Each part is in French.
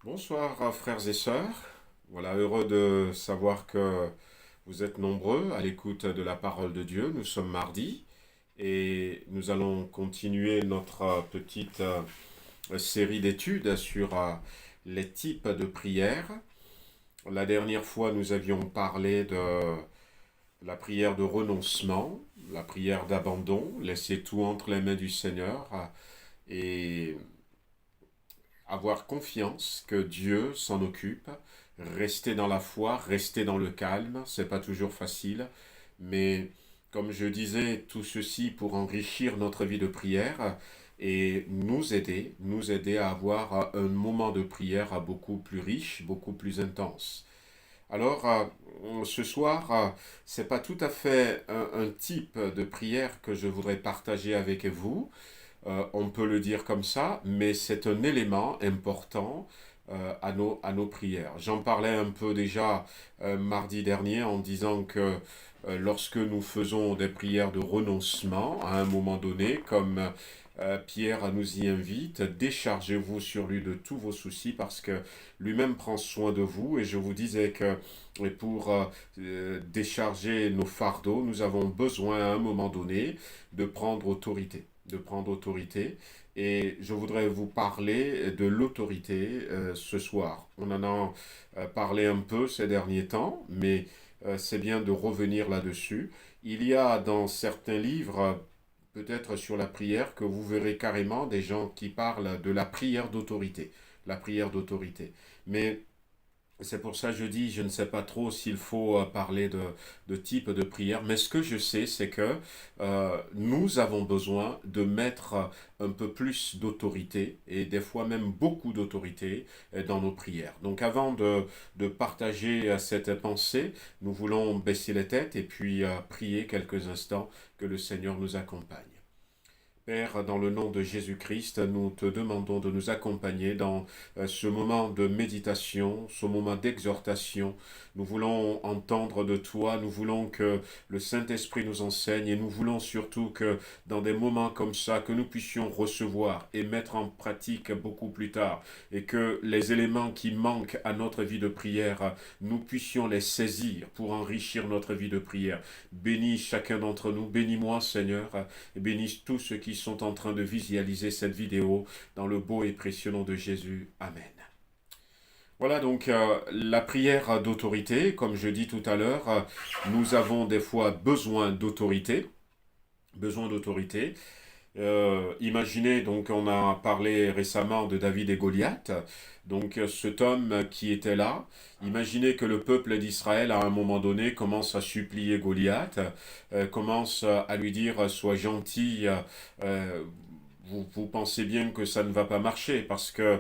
Bonsoir frères et sœurs. Voilà, heureux de savoir que vous êtes nombreux à l'écoute de la parole de Dieu. Nous sommes mardi et nous allons continuer notre petite série d'études sur les types de prières. La dernière fois, nous avions parlé de la prière de renoncement, la prière d'abandon, laisser tout entre les mains du Seigneur et avoir confiance que Dieu s'en occupe, rester dans la foi, rester dans le calme, c'est pas toujours facile, mais comme je disais, tout ceci pour enrichir notre vie de prière et nous aider à avoir un moment de prière beaucoup plus riche, beaucoup plus intense. Alors, ce soir, c'est pas tout à fait un type de prière que je voudrais partager avec vous, on peut le dire comme ça, mais c'est un élément important à nos prières. J'en parlais un peu déjà mardi dernier en disant que lorsque nous faisons des prières de renoncement à un moment donné, comme Pierre nous y invite, déchargez-vous sur lui de tous vos soucis parce que lui-même prend soin de vous. Et je vous disais que pour décharger nos fardeaux, nous avons besoin à un moment donné de prendre autorité. De prendre autorité. Et je voudrais vous parler de l'autorité ce soir. On en a parlé un peu ces derniers temps, mais c'est bien de revenir là-dessus. Il y a dans certains livres, peut-être sur la prière, que vous verrez carrément des gens qui parlent de la prière d'autorité. La prière d'autorité. Mais c'est pour ça que je dis, je ne sais pas trop s'il faut parler de type de prière, mais ce que je sais, c'est que nous avons besoin de mettre un peu plus d'autorité, et des fois même beaucoup d'autorité, dans nos prières. Donc avant de partager cette pensée, nous voulons baisser les têtes et puis prier quelques instants que le Seigneur nous accompagne. Père, dans le nom de Jésus-Christ, nous te demandons de nous accompagner dans ce moment de méditation, ce moment d'exhortation. Nous voulons entendre de toi, nous voulons que le Saint-Esprit nous enseigne et nous voulons surtout que dans des moments comme ça, que nous puissions recevoir et mettre en pratique beaucoup plus tard et que les éléments qui manquent à notre vie de prière, nous puissions les saisir pour enrichir notre vie de prière. Bénis chacun d'entre nous, bénis-moi Seigneur, et bénisse tous ceux qui sont en train de visualiser cette vidéo dans le beau et précieux nom de Jésus. Amen. Voilà donc la prière d'autorité. Comme je dis tout à l'heure, nous avons des fois besoin d'autorité. Besoin d'autorité. Imaginez, donc on a parlé récemment de David et Goliath, donc cet homme qui était là, imaginez que le peuple d'Israël à un moment donné commence à supplier Goliath, commence à lui dire sois gentil, vous pensez bien que ça ne va pas marcher parce que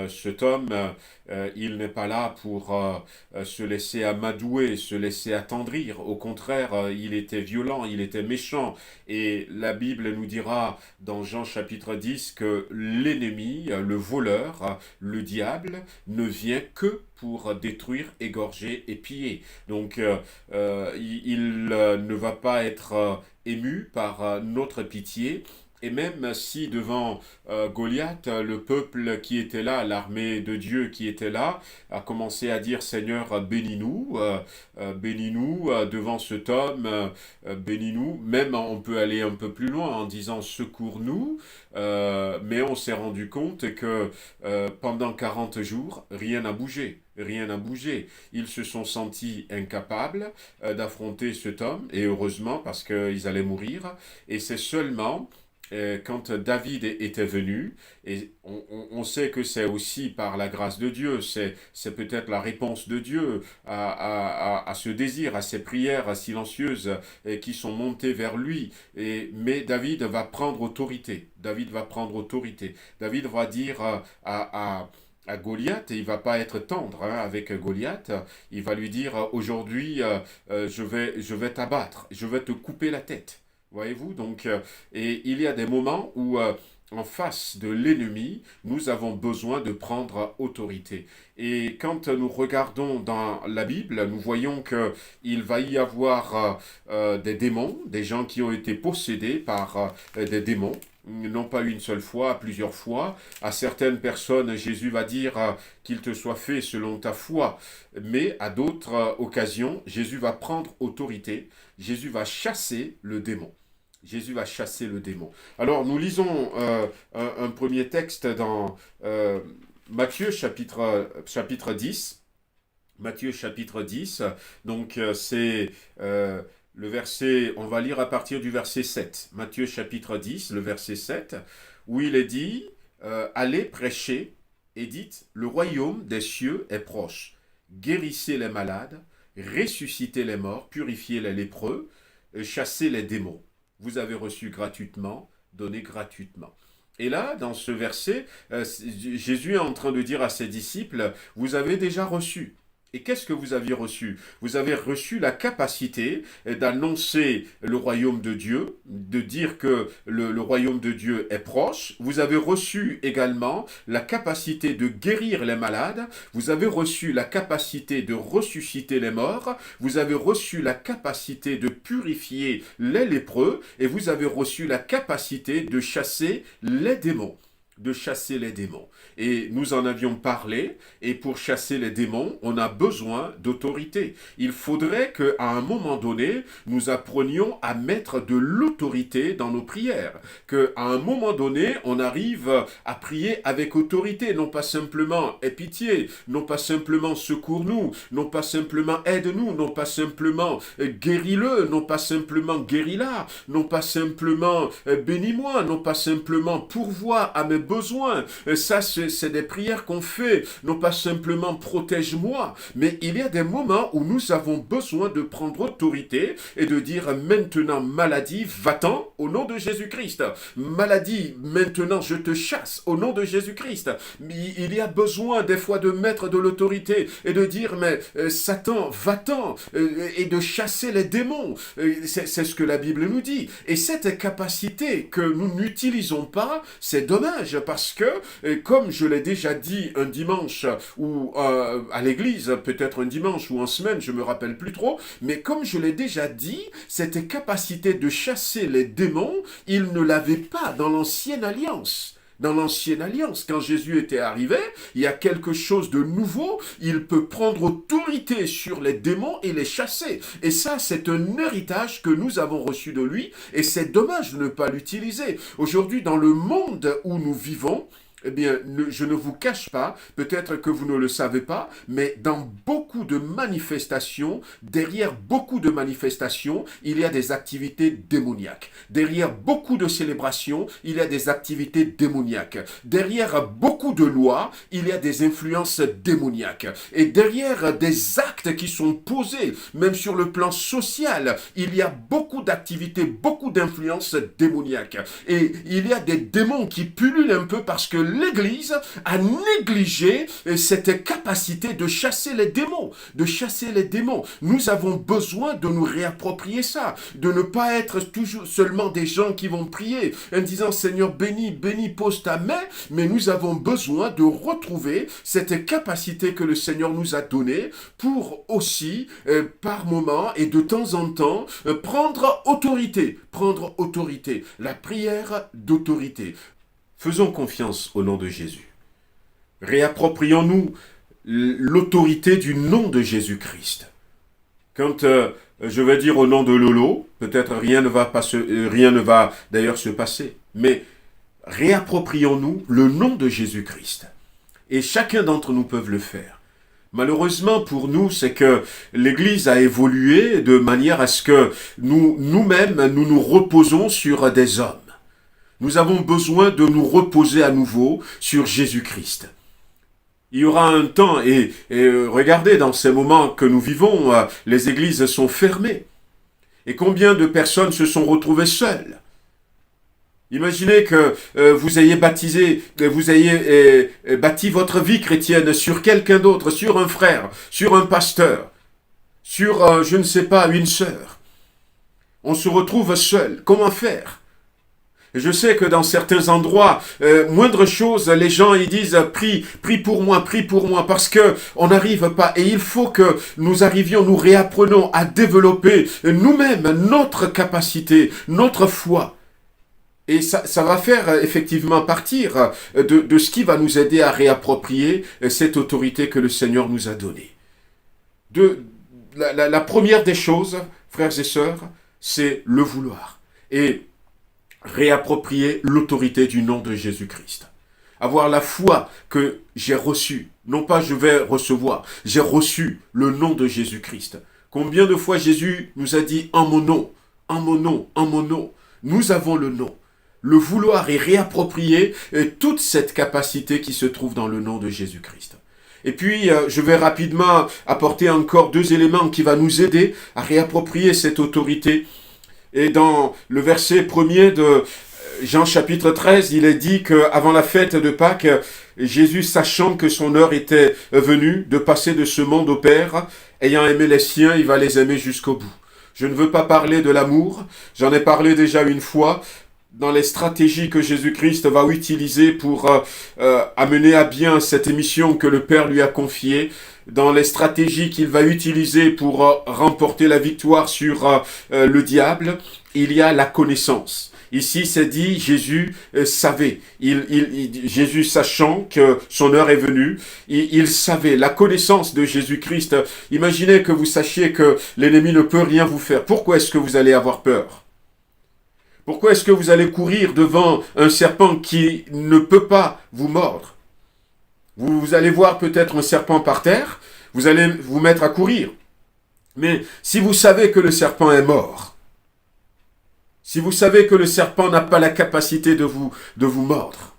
cet homme, il n'est pas là pour se laisser amadouer, se laisser attendrir. Au contraire, il était violent, il était méchant. Et la Bible nous dira dans Jean chapitre 10 que l'ennemi, le voleur, le diable, ne vient que pour détruire, égorger et piller. Donc il ne va pas être ému par notre pitié, et même si devant Goliath, le peuple qui était là, l'armée de Dieu qui était là, a commencé à dire Seigneur, bénis-nous devant cet homme, bénis-nous. Même on peut aller un peu plus loin en disant secours-nous, mais on s'est rendu compte que pendant 40 jours, rien n'a bougé. Rien n'a bougé. Ils se sont sentis incapables d'affronter cet homme, et heureusement parce qu'ils allaient mourir. Et c'est seulement quand David était venu, et on sait que c'est aussi par la grâce de Dieu, c'est peut-être la réponse de Dieu à ce désir, à ces prières silencieuses qui sont montées vers lui. Mais David va prendre autorité. David va prendre autorité. David va dire à Goliath, et il va pas être tendre avec Goliath, il va lui dire aujourd'hui je vais t'abattre, je vais te couper la tête. Voyez-vous, donc, et il y a des moments où en face de l'ennemi, nous avons besoin de prendre autorité. Et quand nous regardons dans la Bible, nous voyons qu'il va y avoir des démons, des gens qui ont été possédés par des démons, non pas une seule fois, plusieurs fois. À certaines personnes, Jésus va dire qu'il te soit fait selon ta foi. Mais à d'autres occasions, Jésus va prendre autorité. Jésus va chasser le démon. Jésus va chasser le démon. Alors, nous lisons un premier texte dans Matthieu chapitre 10. Matthieu chapitre 10. Donc, c'est le verset, on va lire à partir du verset 7. Matthieu chapitre 10, le verset 7, où il est dit, allez prêcher et dites, le royaume des cieux est proche. Guérissez les malades, ressuscitez les morts, purifiez les lépreux, chassez les démons. Vous avez reçu gratuitement, donnez gratuitement. Et là, dans ce verset, Jésus est en train de dire à ses disciples, vous avez déjà reçu. Et qu'est-ce que vous aviez reçu? Vous avez reçu la capacité d'annoncer le royaume de Dieu, de dire que le royaume de Dieu est proche. Vous avez reçu également la capacité de guérir les malades. Vous avez reçu la capacité de ressusciter les morts. Vous avez reçu la capacité de purifier les lépreux. Et vous avez reçu la capacité de chasser les démons. De chasser les démons. Et nous en avions parlé, et pour chasser les démons, on a besoin d'autorité. Il faudrait qu'à un moment donné, nous apprenions à mettre de l'autorité dans nos prières. Qu'à un moment donné, on arrive à prier avec autorité, non pas simplement aie pitié, non pas simplement secours-nous, non pas simplement aide-nous, non pas simplement guéris-le, non pas simplement guéris-la, non pas simplement bénis-moi, non pas simplement pourvois à mes besoins. Ça, c'est des prières qu'on fait, non pas simplement protège-moi, mais il y a des moments où nous avons besoin de prendre autorité et de dire maintenant maladie, va-t'en au nom de Jésus-Christ. Maladie, maintenant je te chasse au nom de Jésus-Christ. Il y a besoin des fois de mettre de l'autorité et de dire mais Satan, va-t'en et de chasser les démons. C'est ce que la Bible nous dit. Et cette capacité que nous n'utilisons pas, c'est dommage. Parce que, comme je l'ai déjà dit un dimanche ou à l'église, peut-être un dimanche ou en semaine, je me rappelle plus trop, mais comme je l'ai déjà dit, cette capacité de chasser les démons, il ne l'avait pas dans l'ancienne alliance. Dans l'ancienne alliance, quand Jésus était arrivé, il y a quelque chose de nouveau, il peut prendre autorité sur les démons et les chasser. Et ça, c'est un héritage que nous avons reçu de lui, et c'est dommage de ne pas l'utiliser. Aujourd'hui, dans le monde où nous vivons, eh bien, je ne vous cache pas, peut-être que vous ne le savez pas, mais dans beaucoup de manifestations, derrière beaucoup de manifestations, il y a des activités démoniaques. Derrière beaucoup de célébrations, il y a des activités démoniaques. Derrière beaucoup de lois, il y a des influences démoniaques. Et derrière des actes qui sont posés, même sur le plan social, il y a beaucoup d'activités, beaucoup d'influences démoniaques. Et il y a des démons qui pullulent un peu parce que l'Église a négligé cette capacité de chasser les démons, de chasser les démons. Nous avons besoin de nous réapproprier ça, de ne pas être toujours seulement des gens qui vont prier en disant Seigneur bénis, bénis, pose ta main, mais nous avons besoin de retrouver cette capacité que le Seigneur nous a donnée pour aussi, par moment et de temps en temps, prendre autorité, la prière d'autorité. Faisons confiance au nom de Jésus. Réapproprions-nous l'autorité du nom de Jésus-Christ. Quand je vais dire au nom de Lolo, peut-être rien ne va d'ailleurs se passer, mais réapproprions-nous le nom de Jésus-Christ. Et chacun d'entre nous peut le faire. Malheureusement pour nous, c'est que l'Église a évolué de manière à ce que nous-mêmes, nous nous reposons sur des hommes. Nous avons besoin de nous reposer à nouveau sur Jésus-Christ. Il y aura un temps, et regardez, dans ces moments que nous vivons, les églises sont fermées. Et combien de personnes se sont retrouvées seules? Imaginez que vous ayez bâti votre vie chrétienne sur quelqu'un d'autre, sur un frère, sur un pasteur, sur, je ne sais pas, une sœur. On se retrouve seul. Comment faire? Je sais que dans certains endroits, moindre chose, les gens ils disent prie pour moi, parce que on n'arrive pas. Et il faut que nous arrivions, nous réapprenons à développer nous-mêmes notre capacité, notre foi. Et ça va faire effectivement partir de ce qui va nous aider à réapproprier cette autorité que le Seigneur nous a donnée. La première des choses, frères et sœurs, c'est le vouloir. Et réapproprier l'autorité du nom de Jésus-Christ. Avoir la foi que j'ai reçue. Non pas je vais recevoir, j'ai reçu le nom de Jésus-Christ. Combien de fois Jésus nous a dit en mon nom, en mon nom, en mon nom. Nous avons le nom. Le vouloir est réapproprier toute cette capacité qui se trouve dans le nom de Jésus-Christ. Et puis, je vais rapidement apporter encore 2 éléments qui vont nous aider à réapproprier cette autorité. Et dans le verset 1er de Jean chapitre 13, il est dit qu'avant la fête de Pâques, Jésus, sachant que son heure était venue de passer de ce monde au Père, ayant aimé les siens, il va les aimer jusqu'au bout. Je ne veux pas parler de l'amour, j'en ai parlé déjà une fois, dans les stratégies que Jésus-Christ va utiliser pour amener à bien cette mission que le Père lui a confiée, dans les stratégies qu'il va utiliser pour remporter la victoire sur le diable, il y a la connaissance. Ici, c'est dit, Jésus savait. Jésus, sachant que son heure est venue, il savait. La connaissance de Jésus-Christ. Imaginez que vous sachiez que l'ennemi ne peut rien vous faire. Pourquoi est-ce que vous allez avoir peur ? Pourquoi est-ce que vous allez courir devant un serpent qui ne peut pas vous mordre ? Vous allez voir peut-être un serpent par terre, vous allez vous mettre à courir. Mais si vous savez que le serpent est mort, si vous savez que le serpent n'a pas la capacité de vous mordre,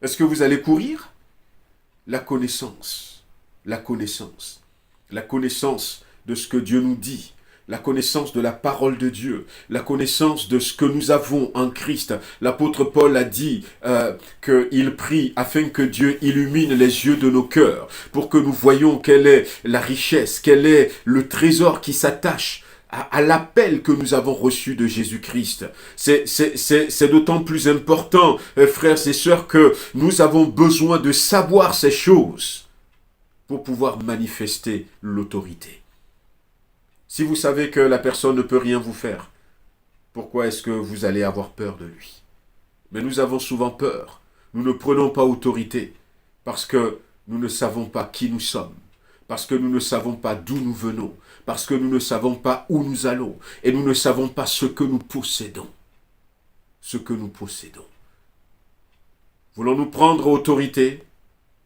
est-ce que vous allez courir ? La connaissance de ce que Dieu nous dit, la connaissance de la parole de Dieu, la connaissance de ce que nous avons en Christ. L'apôtre Paul a dit qu'il prie afin que Dieu illumine les yeux de nos cœurs pour que nous voyions quelle est la richesse, quel est le trésor qui s'attache à l'appel que nous avons reçu de Jésus-Christ. C'est d'autant plus important, frères et sœurs, que nous avons besoin de savoir ces choses pour pouvoir manifester l'autorité. Si vous savez que la personne ne peut rien vous faire, pourquoi est-ce que vous allez avoir peur de lui ? Mais nous avons souvent peur. Nous ne prenons pas autorité parce que nous ne savons pas qui nous sommes, parce que nous ne savons pas d'où nous venons, parce que nous ne savons pas où nous allons, et nous ne savons pas ce que nous possédons. Ce que nous possédons. Voulons-nous prendre autorité ?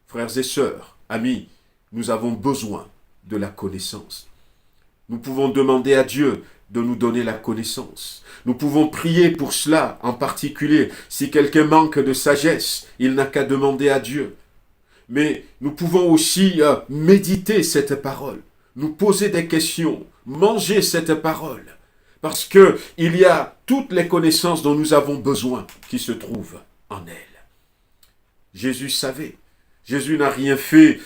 Frères et sœurs, amis, nous avons besoin de la connaissance. Nous pouvons demander à Dieu de nous donner la connaissance. Nous pouvons prier pour cela, en particulier. Si quelqu'un manque de sagesse, il n'a qu'à demander à Dieu. Mais nous pouvons aussi méditer cette parole, nous poser des questions, manger cette parole, parce que il y a toutes les connaissances dont nous avons besoin qui se trouvent en elle. Jésus savait. Jésus n'a rien fait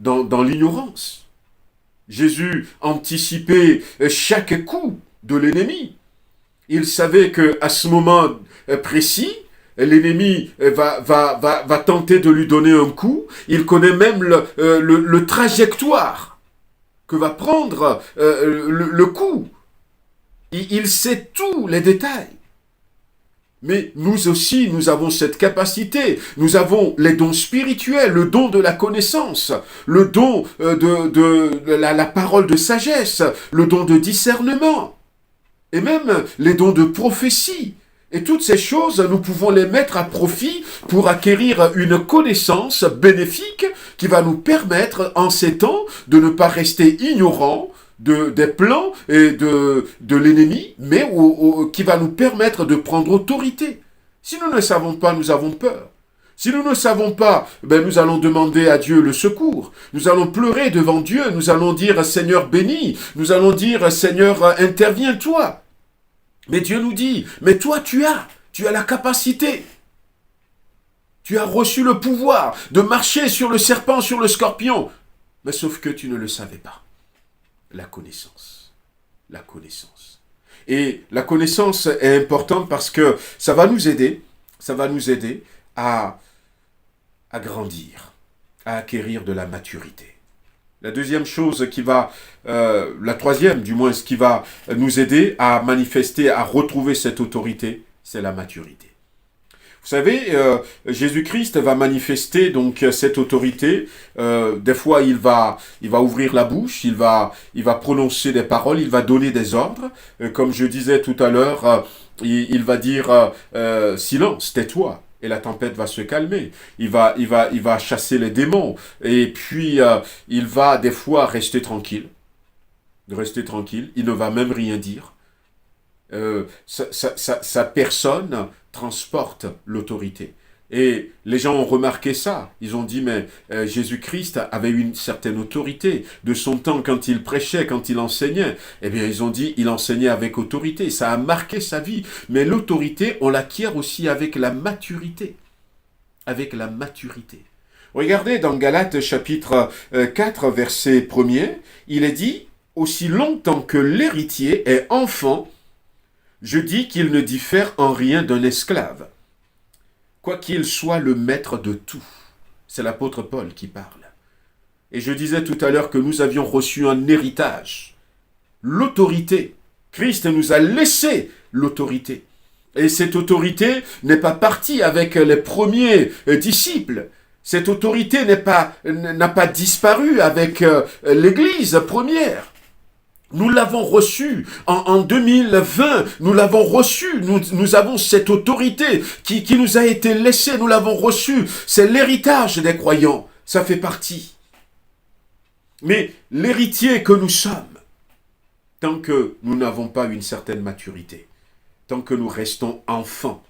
dans l'ignorance. Jésus anticipait chaque coup de l'ennemi. Il savait qu'à ce moment précis, l'ennemi va tenter de lui donner un coup. Il connaît même le trajectoire que va prendre le coup. Il sait tous les détails. Mais nous aussi, nous avons cette capacité. Nous avons les dons spirituels, le don de la connaissance, le don de la parole de sagesse, le don de discernement, et même les dons de prophétie. Et toutes ces choses, nous pouvons les mettre à profit pour acquérir une connaissance bénéfique qui va nous permettre, en ces temps, de ne pas rester ignorants des plans et de l'ennemi, mais qui va nous permettre de prendre autorité. Si nous ne savons pas, nous avons peur. Si nous ne savons pas, nous allons demander à Dieu le secours. Nous allons pleurer devant Dieu. Nous allons dire « Seigneur, bénis ». Nous allons dire « Seigneur, interviens-toi ». Mais Dieu nous dit « Mais toi, tu as la capacité. Tu as reçu le pouvoir de marcher sur le serpent, sur le scorpion. » Mais sauf que tu ne le savais pas. La connaissance. Et la connaissance est importante parce que ça va nous aider à grandir, à acquérir de la maturité. La deuxième chose la troisième du moins, ce qui va nous aider à manifester, à retrouver cette autorité, c'est la maturité. Vous savez, Jésus-Christ va manifester donc cette autorité. Des fois, il va ouvrir la bouche, il va prononcer des paroles, il va donner des ordres. Comme je disais tout à l'heure, il va dire silence, tais-toi. Et la tempête va se calmer. Il va chasser les démons. Et puis, il va des fois rester tranquille. Il ne va même rien dire. Sa personne transporte l'autorité. Et les gens ont remarqué ça. Ils ont dit, mais Jésus-Christ avait une certaine autorité. De son temps, quand il prêchait, quand il enseignait, eh bien, ils ont dit, il enseignait avec autorité. Ça a marqué sa vie. Mais l'autorité, on l'acquiert aussi avec la maturité. Avec la maturité. Regardez dans Galates chapitre 4, verset 1er, il est dit, aussi longtemps que l'héritier est enfant, je dis qu'il ne diffère en rien d'un esclave, quoiqu'il soit le maître de tout. C'est l'apôtre Paul qui parle. Et je disais tout à l'heure que nous avions reçu un héritage, l'autorité. Christ nous a laissé l'autorité. Et cette autorité n'est pas partie avec les premiers disciples. Cette autorité n'a pas disparu avec l'Église première. Nous l'avons reçu en 2020, nous l'avons reçu, nous avons cette autorité qui nous a été laissée, nous l'avons reçue. C'est l'héritage des croyants, ça fait partie. Mais l'héritier que nous sommes, tant que nous n'avons pas une certaine maturité, tant que nous restons enfants,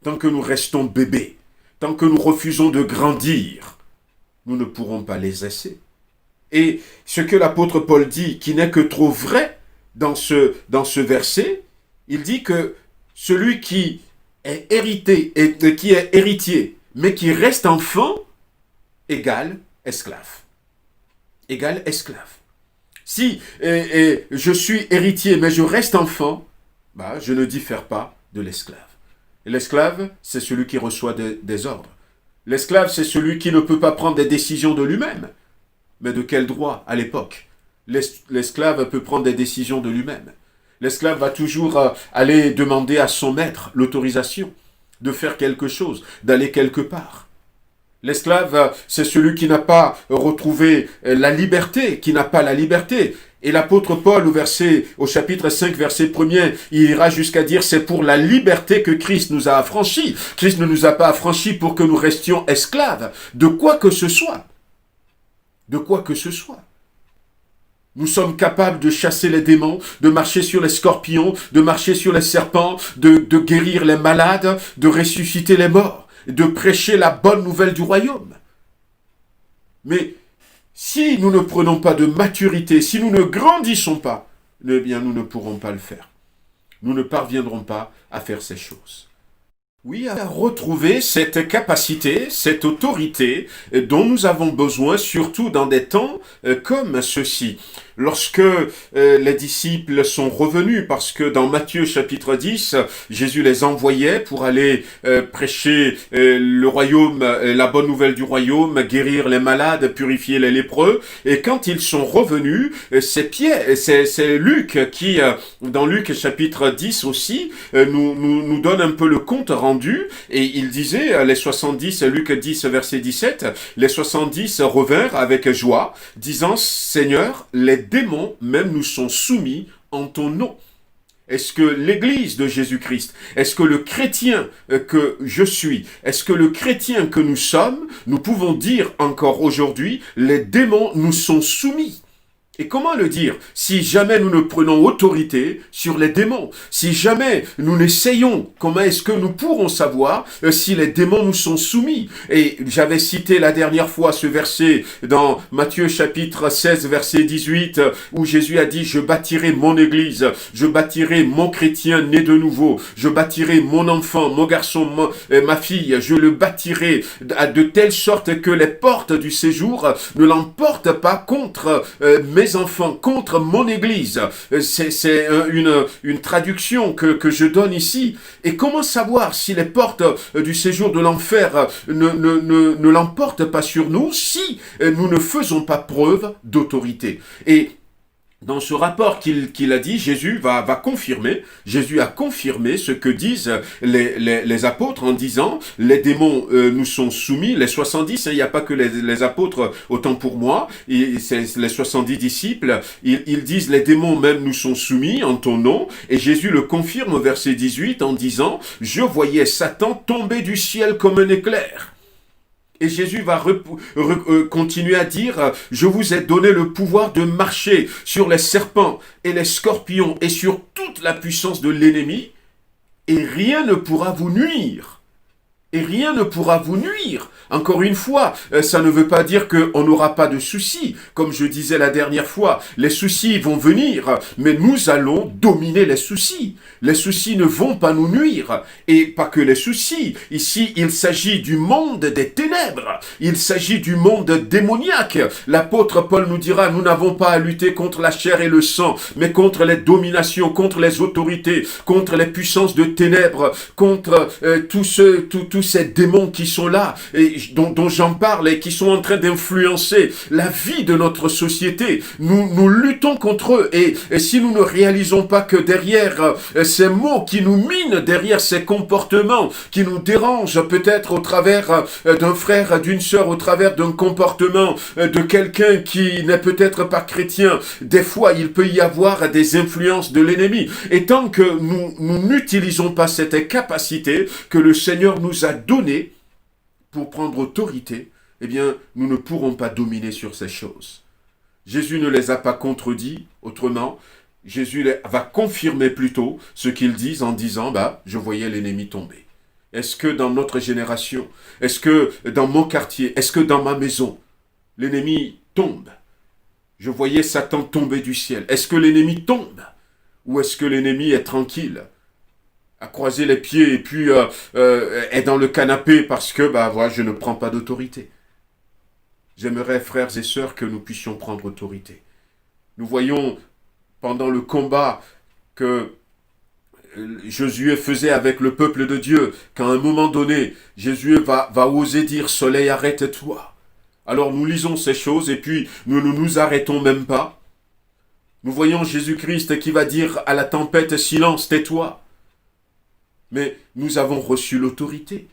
tant que nous restons bébés, tant que nous refusons de grandir, nous ne pourrons pas les laisser. Et ce que l'apôtre Paul dit, qui n'est que trop vrai dans ce verset, il dit que celui qui est héritier, mais qui reste enfant, égale esclave. Égale esclave. Si je suis héritier, mais je reste enfant, je ne diffère pas de l'esclave. Et l'esclave, c'est celui qui reçoit des ordres. L'esclave, c'est celui qui ne peut pas prendre des décisions de lui-même. Mais de quel droit à l'époque? L'esclave peut prendre des décisions de lui-même. L'esclave va toujours aller demander à son maître l'autorisation de faire quelque chose, d'aller quelque part. L'esclave, c'est celui qui n'a pas retrouvé la liberté, qui n'a pas la liberté. Et l'apôtre Paul, au chapitre 5, verset 1er, il ira jusqu'à dire, c'est pour la liberté que Christ nous a affranchis. Christ ne nous a pas affranchis pour que nous restions esclaves de quoi que ce soit. De quoi que ce soit. Nous sommes capables de chasser les démons, de marcher sur les scorpions, de marcher sur les serpents, de guérir les malades, de ressusciter les morts, de prêcher la bonne nouvelle du royaume. Mais si nous ne prenons pas de maturité, si nous ne grandissons pas, eh bien nous ne pourrons pas le faire. Nous ne parviendrons pas à faire ces choses. Oui, à retrouver cette capacité, cette autorité dont nous avons besoin, surtout dans des temps comme ceux-ci. Lorsque les disciples sont revenus, parce que dans Matthieu chapitre 10, Jésus les envoyait pour aller prêcher le royaume, la bonne nouvelle du royaume, guérir les malades, purifier les lépreux. Et quand ils sont revenus, c'est Luc qui, dans Luc chapitre 10 aussi, nous donne un peu le compte rendu. Et il disait, les 70, Luc 10 verset 17, les 70 revinrent avec joie, disant, Seigneur, les démons même nous sont soumis en ton nom. Est-ce que l'Église de Jésus-Christ, est-ce que le chrétien que je suis, est-ce que le chrétien que nous sommes, nous pouvons dire encore aujourd'hui, les démons nous sont soumis? Et comment le dire? Si jamais nous ne prenons autorité sur les démons, si jamais nous n'essayons, comment est-ce que nous pourrons savoir si les démons nous sont soumis? Et j'avais cité la dernière fois ce verset dans Matthieu chapitre 16 verset 18 où Jésus a dit « Je bâtirai mon église, je bâtirai mon chrétien né de nouveau, je bâtirai mon enfant, mon garçon, ma fille, je le bâtirai de telle sorte que les portes du séjour ne l'emportent pas contre mes mes enfants, contre mon Église. C'est une traduction que je donne ici. Et comment savoir si les portes du séjour de l'enfer ne l'emportent pas sur nous si nous ne faisons pas preuve d'autorité? Et dans ce rapport qu'il a dit, Jésus va confirmer, Jésus a confirmé ce que disent les apôtres en disant, les démons nous sont soumis, les 70, il n'y a pas que les apôtres, autant pour moi, c'est les 70 disciples, ils disent, les démons même nous sont soumis en ton nom, et Jésus le confirme au verset 18 en disant, je voyais Satan tomber du ciel comme un éclair. Et Jésus va continuer à dire, je vous ai donné le pouvoir de marcher sur les serpents et les scorpions et sur toute la puissance de l'ennemi, et rien ne pourra vous nuire. Et rien ne pourra vous nuire. Encore une fois, ça ne veut pas dire qu'on n'aura pas de soucis. Comme je disais la dernière fois, les soucis vont venir, mais nous allons dominer les soucis. Les soucis ne vont pas nous nuire. Et pas que les soucis. Ici, il s'agit du monde des ténèbres. Il s'agit du monde démoniaque. L'apôtre Paul nous dira, nous n'avons pas à lutter contre la chair et le sang, mais contre les dominations, contre les autorités, contre les puissances de ténèbres, contre tous ces démons qui sont là, et dont j'en parle, et qui sont en train d'influencer la vie de notre société. Nous luttons contre eux, et si nous ne réalisons pas que derrière ces mots qui nous minent, derrière ces comportements qui nous dérangent, peut-être au travers d'un frère, d'une sœur, au travers d'un comportement de quelqu'un qui n'est peut-être pas chrétien, des fois il peut y avoir des influences de l'ennemi. Et tant que nous n'utilisons pas cette capacité que le Seigneur nous a donnée pour prendre autorité, eh bien, nous ne pourrons pas dominer sur ces choses. Jésus ne les a pas contredits, autrement, Jésus va confirmer plutôt ce qu'ils disent en disant, je voyais l'ennemi tomber. Est-ce que dans notre génération, est-ce que dans mon quartier, est-ce que dans ma maison, l'ennemi tombe? Je voyais Satan tomber du ciel. Est-ce que l'ennemi tombe? Ou est-ce que l'ennemi est tranquille, à croiser les pieds et puis est dans le canapé parce que voilà, je ne prends pas d'autorité? J'aimerais, frères et sœurs, que nous puissions prendre autorité. Nous voyons pendant le combat que Josué faisait avec le peuple de Dieu, qu'à un moment donné, Josué va oser dire « Soleil, arrête-toi ». Alors nous lisons ces choses et puis nous ne nous arrêtons même pas. Nous voyons Jésus-Christ qui va dire à la tempête « Silence, tais-toi ». Mais nous avons reçu l'autorité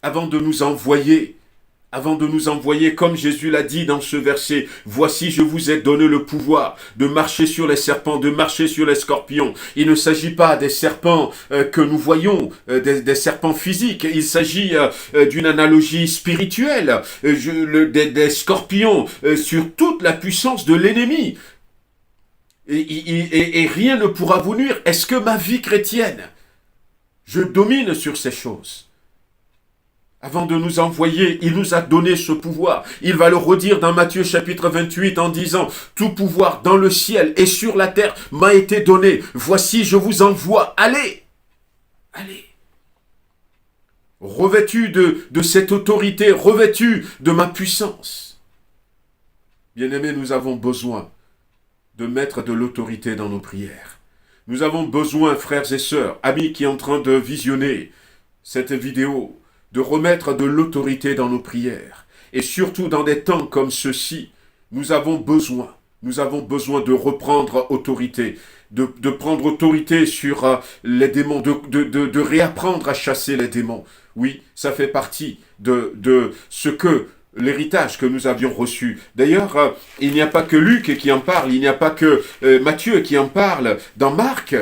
avant de nous envoyer, comme Jésus l'a dit dans ce verset, « Voici, je vous ai donné le pouvoir de marcher sur les serpents, de marcher sur les scorpions. » Il ne s'agit pas des serpents que nous voyons, des serpents physiques. Il s'agit d'une analogie spirituelle, des scorpions sur toute la puissance de l'ennemi. Et rien ne pourra vous nuire. Est-ce que ma vie chrétienne, je domine sur ces choses? Avant de nous envoyer, il nous a donné ce pouvoir. Il va le redire dans Matthieu chapitre 28 en disant « Tout pouvoir dans le ciel et sur la terre m'a été donné. Voici, je vous envoie. Allez !» Allez. Revêtu de cette autorité, revêtu de ma puissance. Bien-aimés, nous avons besoin de mettre de l'autorité dans nos prières. Nous avons besoin, frères et sœurs, amis qui sont en train de visionner cette vidéo, de remettre de l'autorité dans nos prières. Et surtout dans des temps comme ceux-ci, nous avons besoin de reprendre autorité, de prendre autorité sur les démons, de réapprendre à chasser les démons. Oui, ça fait partie de ce que l'héritage que nous avions reçu. D'ailleurs, il n'y a pas que Luc qui en parle, il n'y a pas que Matthieu qui en parle. Dans Marc,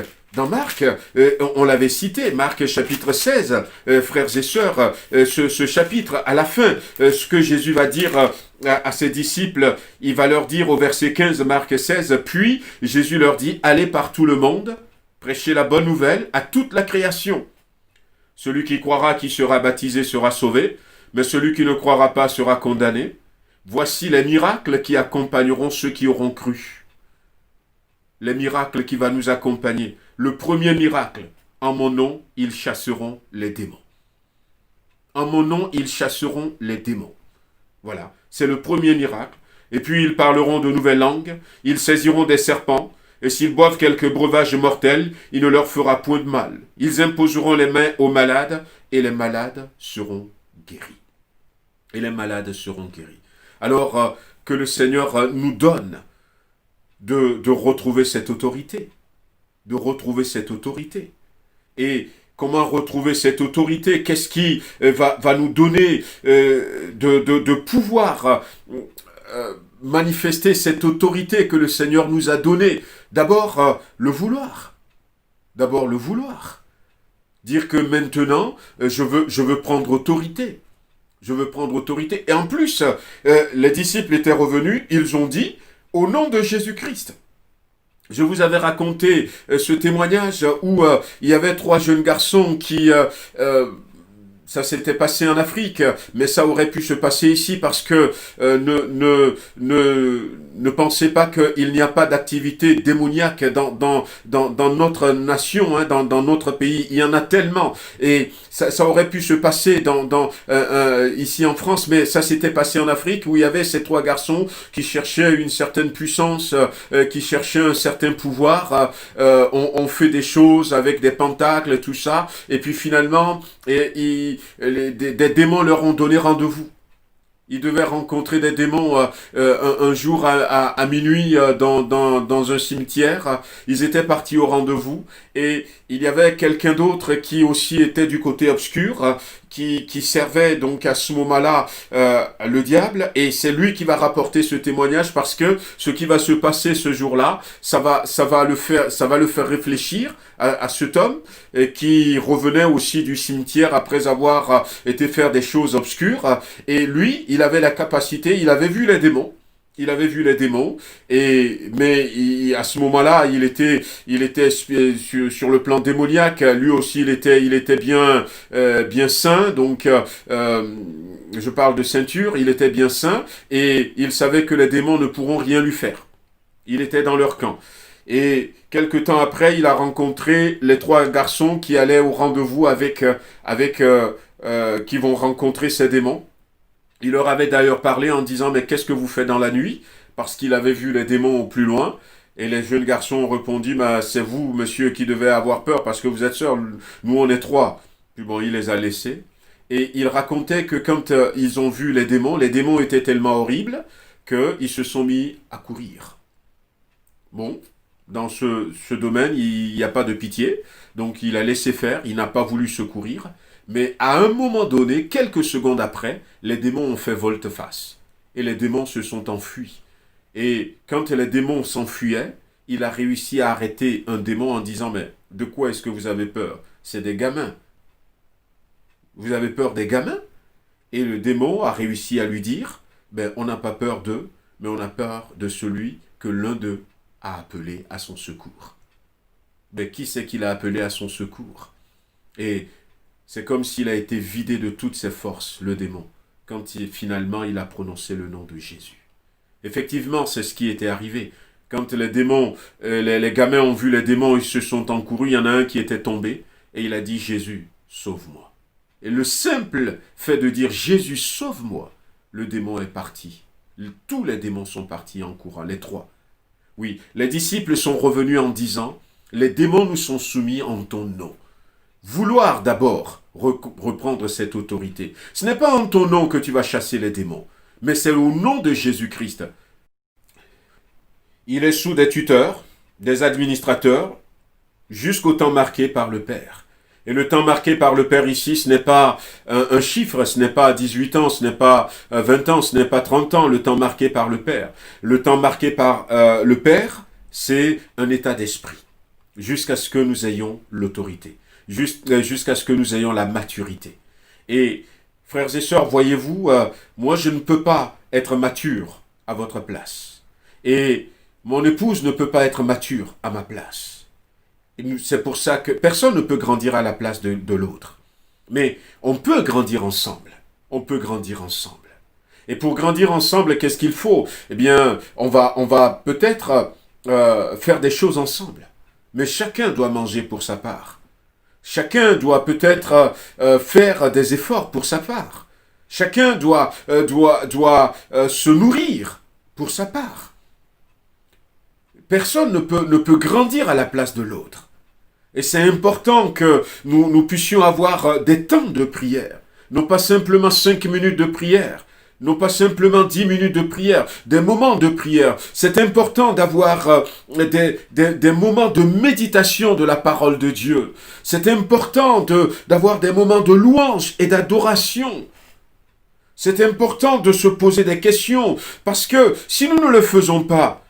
on l'avait cité, Marc chapitre 16, frères et sœurs, ce chapitre, à la fin, ce que Jésus va dire à ses disciples, il va leur dire au verset 15, Marc 16, « Puis Jésus leur dit, allez par tout le monde, prêchez la bonne nouvelle à toute la création. Celui qui croira, qui sera baptisé, sera sauvé, mais celui qui ne croira pas sera condamné. Voici les miracles qui accompagneront ceux qui auront cru. » Les miracles qui vont nous accompagner. Le premier miracle, en mon nom, ils chasseront les démons. En mon nom, ils chasseront les démons. Voilà, c'est le premier miracle. Et puis ils parleront de nouvelles langues, ils saisiront des serpents, et s'ils boivent quelques breuvages mortels, il ne leur fera point de mal. Ils imposeront les mains aux malades, et les malades seront guéris. Et les malades seront guéris. Alors que le Seigneur nous donne de retrouver cette autorité. De retrouver cette autorité. Et comment retrouver cette autorité? Qu'est-ce qui va nous donner de pouvoir manifester cette autorité que le Seigneur nous a donnée? D'abord, le vouloir. D'abord, le vouloir. Dire que maintenant, je veux prendre autorité. Je veux prendre autorité. Et en plus, les disciples étaient revenus, ils ont dit, au nom de Jésus-Christ. Je vous avais raconté ce témoignage où il y avait 3 jeunes garçons qui... ça s'était passé en Afrique, mais ça aurait pu se passer ici parce que ne pensez pas qu'il n'y a pas d'activité démoniaque dans notre nation, hein, dans notre pays. Il y en a tellement. Et ça aurait pu se passer ici en France, mais ça s'était passé en Afrique où il y avait ces 3 garçons qui cherchaient une certaine puissance, qui cherchaient un certain pouvoir. On fait des choses avec des pentacles, tout ça. Et puis finalement, des démons leur ont donné rendez-vous. Ils devaient rencontrer des démons un jour à minuit dans un cimetière. Ils étaient partis au rendez-vous et il y avait quelqu'un d'autre qui aussi était du côté obscur, qui servait donc à ce moment-là le diable, et c'est lui qui va rapporter ce témoignage parce que ce qui va se passer ce jour-là, ça va le faire réfléchir à cet homme qui revenait aussi du cimetière après avoir été faire des choses obscures, et lui, il avait la capacité, il avait vu les démons. Il avait vu les démons, mais à ce moment-là, il était sur le plan démoniaque. Lui aussi, il était bien saint. Donc, je parle de ceinture. Il était bien saint et il savait que les démons ne pourront rien lui faire. Il était dans leur camp. Et quelque temps après, il a rencontré les 3 garçons qui allaient au rendez-vous qui vont rencontrer ces démons. Il leur avait d'ailleurs parlé en disant « Mais qu'est-ce que vous faites dans la nuit ?» Parce qu'il avait vu les démons au plus loin. Et les jeunes garçons ont répondu « C'est vous, monsieur, qui devez avoir peur parce que vous êtes seuls. Nous, on est 3. » Puis bon, il les a laissés. Et il racontait que quand ils ont vu les démons étaient tellement horribles qu'ils se sont mis à courir. Bon, dans ce domaine, il n'y a pas de pitié. Donc il a laissé faire, il n'a pas voulu secourir. Mais à un moment donné, quelques secondes après, les démons ont fait volte-face. Et les démons se sont enfuis. Et quand les démons s'enfuyaient, il a réussi à arrêter un démon en disant « Mais de quoi est-ce que vous avez peur? C'est des gamins. Vous avez peur des gamins ?» Et le démon a réussi à lui dire « On n'a pas peur d'eux, mais on a peur de celui que l'un d'eux a appelé à son secours. » Mais qui c'est qu'il a appelé à son secours? Et c'est comme s'il a été vidé de toutes ses forces, le démon, quand finalement il a prononcé le nom de Jésus. Effectivement, c'est ce qui était arrivé. Quand les démons, les gamins ont vu les démons, ils se sont encourus, il y en a un qui était tombé, et il a dit « Jésus, sauve-moi ». Et le simple fait de dire « Jésus, sauve-moi », le démon est parti. Tous les démons sont partis en courant, les 3. Oui, les disciples sont revenus en disant « Les démons nous sont soumis en ton nom ». Vouloir d'abord reprendre cette autorité. Ce n'est pas en ton nom que tu vas chasser les démons, mais c'est au nom de Jésus-Christ. Il est sous des tuteurs, des administrateurs, jusqu'au temps marqué par le Père. Et le temps marqué par le Père ici, ce n'est pas un chiffre, ce n'est pas 18 ans, ce n'est pas 20 ans, ce n'est pas 30 ans, le temps marqué par le Père. Le temps marqué par le Père, c'est un état d'esprit, jusqu'à ce que nous ayons l'autorité. Jusqu'à ce que nous ayons la maturité. Et, frères et sœurs, voyez-vous, moi je ne peux pas être mature à votre place. Et mon épouse ne peut pas être mature à ma place. C'est pour ça que personne ne peut grandir à la place de l'autre. Mais on peut grandir ensemble. On peut grandir ensemble. Et pour grandir ensemble, qu'est-ce qu'il faut? Eh bien, on va peut-être faire des choses ensemble. Mais chacun doit manger pour sa part. Chacun doit peut-être faire des efforts pour sa part. Chacun doit se nourrir pour sa part. Personne ne peut grandir à la place de l'autre. Et c'est important que nous puissions avoir des temps de prière. Non pas simplement 5 minutes de prière, non pas simplement 10 minutes de prière, des moments de prière. C'est important d'avoir des moments de méditation de la parole de Dieu. C'est important d'avoir des moments de louange et d'adoration. C'est important de se poser des questions, parce que si nous ne le faisons pas,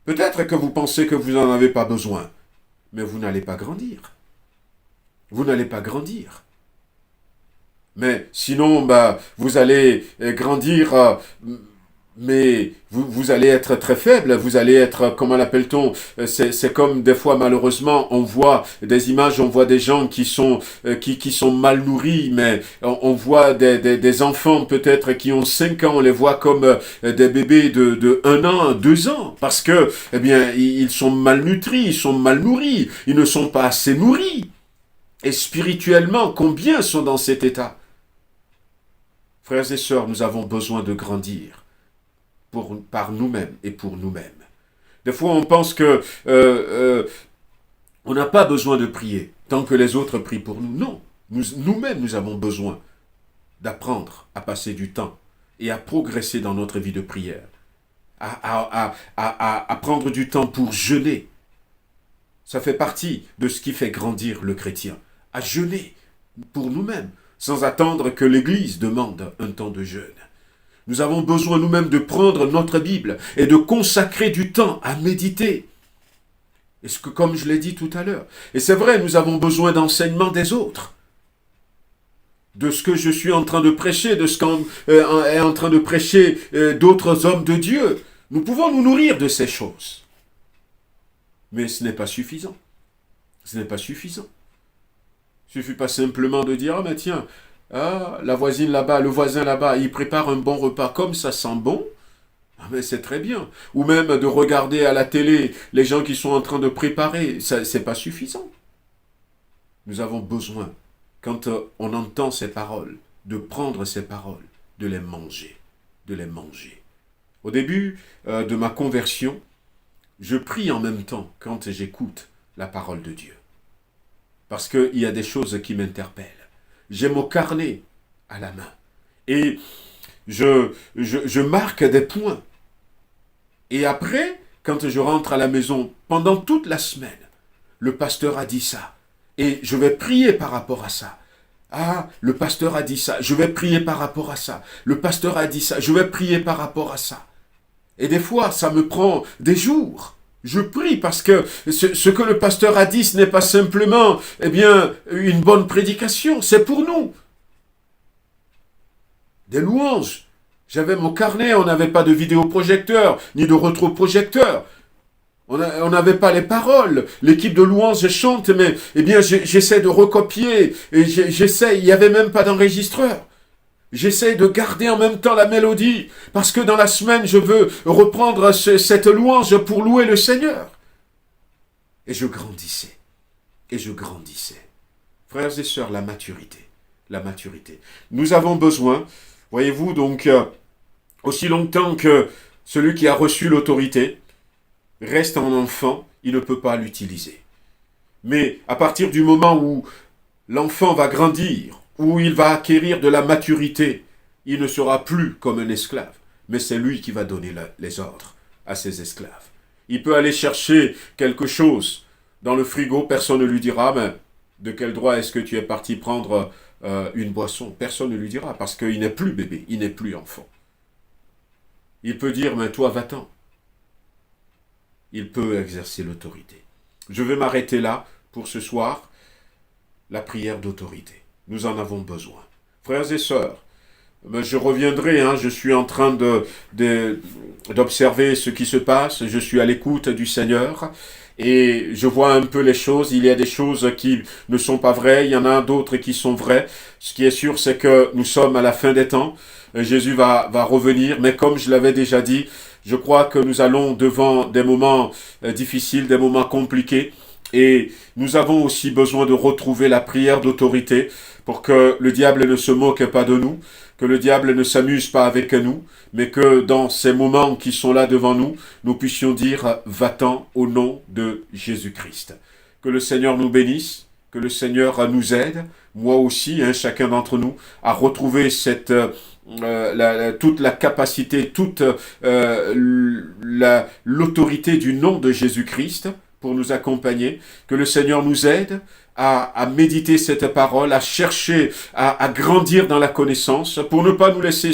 peut-être que vous pensez que vous n'en avez pas besoin, mais vous n'allez pas grandir. Vous n'allez pas grandir. Mais sinon, vous allez grandir, mais vous allez être très faible, vous allez être, comment l'appelle-t-on, c'est comme des fois malheureusement, on voit des images, on voit des gens qui sont mal nourris, mais on voit des enfants peut-être qui ont 5 ans, on les voit comme des bébés de 1 an, 2 ans, parce que, eh bien, ils sont malnutris, ils sont mal nourris, ils ne sont pas assez nourris. Et spirituellement, combien sont dans cet état? Frères et sœurs, nous avons besoin de grandir par nous-mêmes et pour nous-mêmes. Des fois, on pense que on n'a pas besoin de prier tant que les autres prient pour nous. Non, nous-mêmes, nous avons besoin d'apprendre à passer du temps et à progresser dans notre vie de prière, à prendre du temps pour jeûner. Ça fait partie de ce qui fait grandir le chrétien, à jeûner pour nous-mêmes, sans attendre que l'Église demande un temps de jeûne. Nous avons besoin nous-mêmes de prendre notre Bible et de consacrer du temps à méditer. Et ce que, comme je l'ai dit tout à l'heure, et c'est vrai, nous avons besoin d'enseignement des autres, de ce que je suis en train de prêcher, de ce qu'est en train de prêcher d'autres hommes de Dieu. Nous pouvons nous nourrir de ces choses. Mais ce n'est pas suffisant. Ce n'est pas suffisant. Il ne suffit pas simplement de dire, ah mais tiens, la voisine là-bas, le voisin là-bas, il prépare un bon repas, comme ça sent bon, ah mais c'est très bien. Ou même de regarder à la télé les gens qui sont en train de préparer, ce n'est pas suffisant. Nous avons besoin, quand on entend ces paroles, de prendre ces paroles, de les manger, de les manger. Au début de ma conversion, je prie en même temps quand j'écoute la parole de Dieu. Parce qu'il y a des choses qui m'interpellent. J'ai mon carnet à la main. Et je marque des points. Et après, quand je rentre à la maison, pendant toute la semaine, le pasteur a dit ça. Et je vais prier par rapport à ça. Ah, le pasteur a dit ça. Je vais prier par rapport à ça. Le pasteur a dit ça. Je vais prier par rapport à ça. Et des fois, ça me prend des jours. Je prie parce que ce que le pasteur a dit, ce n'est pas simplement, une bonne prédication, c'est pour nous. Des louanges. J'avais mon carnet, on n'avait pas de vidéoprojecteur, ni de rétroprojecteur. On n'avait pas les paroles. L'équipe de louanges chante, mais j'essaie de recopier. Et il n'y avait même pas d'enregistreur. J'essaie de garder en même temps la mélodie, parce que dans la semaine, je veux reprendre cette louange pour louer le Seigneur. Et je grandissais. Et je grandissais. Frères et sœurs, la maturité. La maturité. Nous avons besoin, voyez-vous, donc, aussi longtemps que celui qui a reçu l'autorité reste en enfant, il ne peut pas l'utiliser. Mais à partir du moment où l'enfant va grandir, où il va acquérir de la maturité, il ne sera plus comme un esclave, mais c'est lui qui va donner les ordres à ses esclaves. Il peut aller chercher quelque chose dans le frigo, personne ne lui dira, mais de quel droit est-ce que tu es parti prendre une boisson? Personne ne lui dira, parce qu'il n'est plus bébé, il n'est plus enfant. Il peut dire, mais toi, va-t'en. Il peut exercer l'autorité. Je vais m'arrêter là pour ce soir, la prière d'autorité. Nous en avons besoin. Frères et sœurs, je reviendrai, je suis en train d'observer ce qui se passe, je suis à l'écoute du Seigneur, et je vois un peu les choses. Il y a des choses qui ne sont pas vraies, il y en a d'autres qui sont vraies. Ce qui est sûr, c'est que nous sommes à la fin des temps. Jésus va revenir, mais comme je l'avais déjà dit, je crois que nous allons devant des moments difficiles, des moments compliqués, Et nous avons aussi besoin de retrouver la prière d'autorité pour que le diable ne se moque pas de nous, que le diable ne s'amuse pas avec nous, mais que dans ces moments qui sont là devant nous, nous puissions dire « Va-t'en au nom de Jésus-Christ ». Que le Seigneur nous bénisse, que le Seigneur nous aide, moi aussi, chacun d'entre nous, à retrouver toute la capacité, toute l'autorité du nom de Jésus-Christ pour nous accompagner, que le Seigneur nous aide à méditer cette parole, à chercher, à grandir dans la connaissance, pour ne pas nous laisser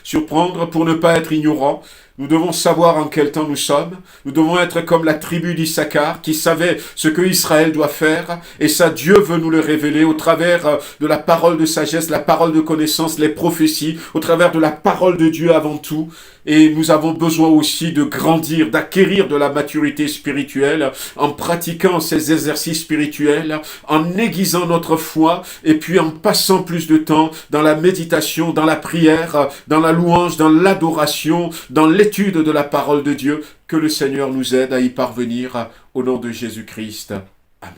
surprendre, pour ne pas être ignorants. Nous devons savoir en quel temps nous sommes. Nous devons être comme la tribu d'Issachar qui savait ce que Israël doit faire. Et ça, Dieu veut nous le révéler au travers de la parole de sagesse, la parole de connaissance, les prophéties, au travers de la parole de Dieu avant tout. Et nous avons besoin aussi de grandir, d'acquérir de la maturité spirituelle en pratiquant ces exercices spirituels, en aiguisant notre foi et puis en passant plus de temps dans la méditation, dans la prière, dans la louange, dans l'adoration, dans l'étude de la parole de Dieu. Que le Seigneur nous aide à y parvenir au nom de Jésus-Christ. Amen.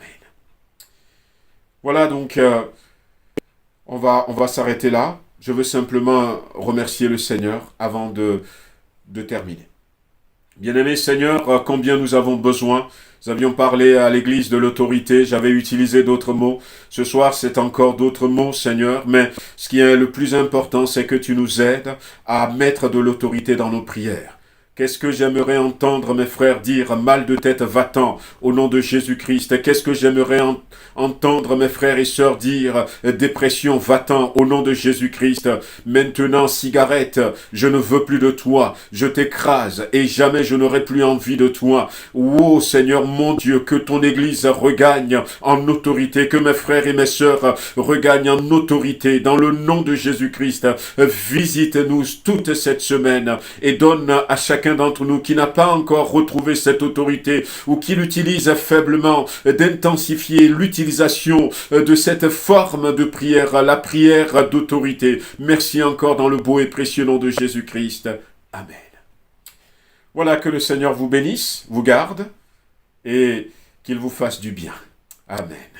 Voilà donc, on va s'arrêter là. Je veux simplement remercier le Seigneur avant de terminer. Bien-aimé Seigneur, combien nous avons besoin. Nous avions parlé à l'église de l'autorité, j'avais utilisé d'autres mots. Ce soir, c'est encore d'autres mots, Seigneur, mais ce qui est le plus important, c'est que tu nous aides à mettre de l'autorité dans nos prières. Qu'est-ce que j'aimerais entendre mes frères dire, mal de tête va-t'en, au nom de Jésus-Christ. Qu'est-ce que j'aimerais entendre mes frères et sœurs dire, dépression va-t'en, au nom de Jésus-Christ. Maintenant, cigarette, je ne veux plus de toi, je t'écrase et jamais je n'aurai plus envie de toi. Oh Seigneur mon Dieu, que ton Église regagne en autorité, que mes frères et mes sœurs regagnent en autorité, dans le nom de Jésus-Christ. Visite-nous toute cette semaine et donne à chacun d'entre nous qui n'a pas encore retrouvé cette autorité ou qui l'utilise faiblement, d'intensifier l'utilisation de cette forme de prière, la prière d'autorité. Merci encore dans le beau et précieux nom de Jésus-Christ. Amen. Voilà, que le Seigneur vous bénisse, vous garde et qu'il vous fasse du bien. Amen.